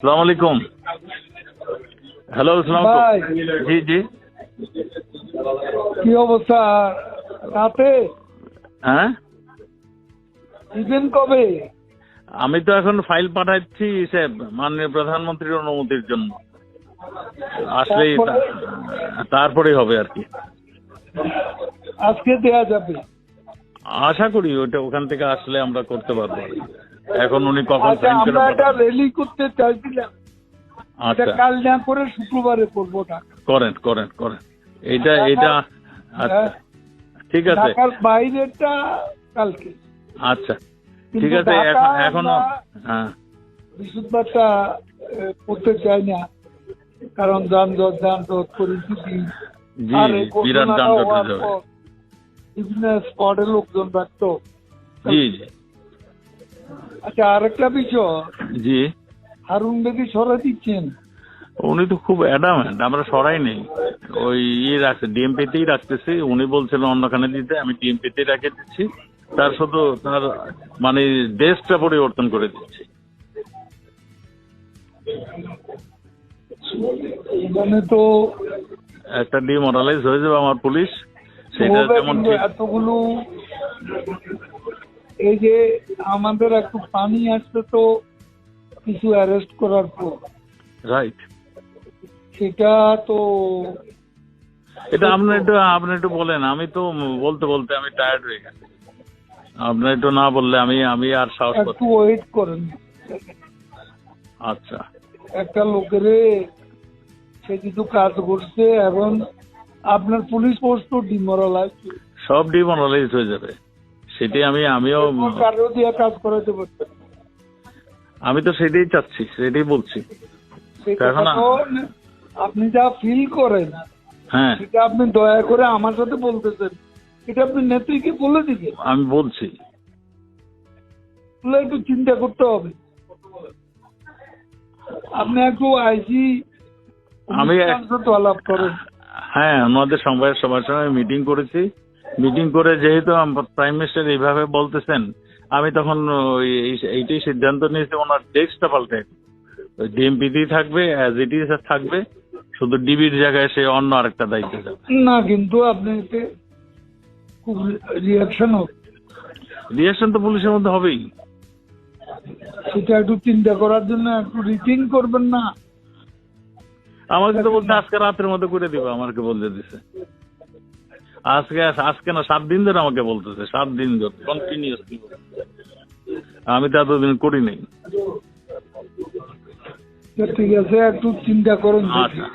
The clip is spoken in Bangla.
अस्सलाम वालेकुम। हेलो अस्सलाम वालेकुम। जी जी কি অবস্থা রাতে হ্যাঁ দিবেন কবে? আমি তো এখন ফাইল পাঠাচ্ছি সে মাননীয় প্রধানমন্ত্রীর অনুমতির জন্য। আসলেই তারপরেই হবে আর কি। আজকে দেয়া যাবে? আশা করি ওটা ওখান থেকে আসলে আমরা করতে পারবো আর কি। এখন উনি কখন আচ্ছা, সাইন করে আমরা একটা পাঠাবেন। র্যালি করতে চাইছিলাম, এটা আচ্ছা কাল না করে শুক্রবারে করবো না? করেন করেন করেন এটা এটা আচ্ছা ঠিক আছে ঢাকার বাইরেটা কালকে। আচ্ছা ঠিক কিন্তু আছে ঢাকা এখনো আমরা হ্যাঁ বৃহস্পতিবারটা করতে চাই না, কারণ যানজট পরিস্থিতি জি আর এই বিরাট ঘটনাটা যানজট হওয়ার হয়ে যাবে। পর বিভিন্ন স্পটে লোকজন রাখতো। জি জি আচ্ছা, আরেকটা বিষয়, জি হারুন বেদি সরাই দিচ্ছেন? উনি তো খুব অ্যাডামেন্ট, আমরা সরাই নেই। ওই রাখছে ডিএমপিতেই রাখতেছি, উনি বলছিলেন অন্যখানে দিতে, আমি ডিএমপিতেই রেখে দিচ্ছি। তার শুধু তার মানে দেশটা পরিবর্তন করে দিচ্ছি। মানে তো একটা ডিমোরালাইজ হয়ে যাবে আমার পুলিশ, সেটা হবে, যেমন কিন্তু ঠিক। এতগুলো এই যে আমাদের একটু পানি আসছে তো কিছু অ্যারেস্ট করার পর, রাইট, সেটা তো এটা আপনি একটু বলেন। আমি তো বলতে বলতে আমি টায়ার্ড হয়ে গেছি। আপনি একটু না বললে আমি আর সাহস একটু করছি। ওয়েট করেন। আচ্ছা একটা লোকেরে সে কিছু কাজ করছে এবং আপনার পুলিশ ফোর্স তো ডিমোরালাইজ, সব ডিমোরালাইজ হয়ে যাবে, সেটাই আমিও কারো দিয়ে কাজ করাতে পারতেন। আমি তো সেটাই চাচ্ছি, সেটাই বলছি। সেটা এখন তো আপনি যা ফিল করেন হ্যাঁ সেটা আপনি দয়া করে আমার সাথে বলতেছেন, এটা আপনি নেত্রীকে বলে দিবেন। আমি বলছি। তাহলে একটু চিন্তা করতে হবে। আপনি একটু আইসি আমি সাথে আলাপ করেন। হ্যাঁ ওনাদের সবার সঙ্গে মিটিং করেছি। মিটিং করে যেহেতু প্রাইম মিনিস্টার এইভাবে বলতেছেন, আমি তখন এইটাই সিদ্ধান্ত নিয়েছি ওনার ডেস্কটা পাল্টে ওই ডিএমপিতেই থাকবে, অ্যাজ ইট ইজ থাকবে, শুধু ডিবির জায়গায় সে অন্য আরেকটা দায়িত্ব যাবে। না, কিন্তু আপনি এতে খুব রিয়াকশন হবে, রিয়াকশন তো পুলিশের মধ্যে হবেই। সেটা একটু চিন্তা করার জন্য একটু রিথিং করবেন না? আমাকে তো বলতে আজকে রাতের মধ্যে করে দিবে, আমাকে বলতে দিছে। আজকে না 7 দিন ধরে আমাকে বলতেছে, 7 দিন ধরে কন্টিনিউয়াসলি। আমি তো এতদিন করি নাই। ঠিক আছে, একটু চিন্তা করেন। আচ্ছা।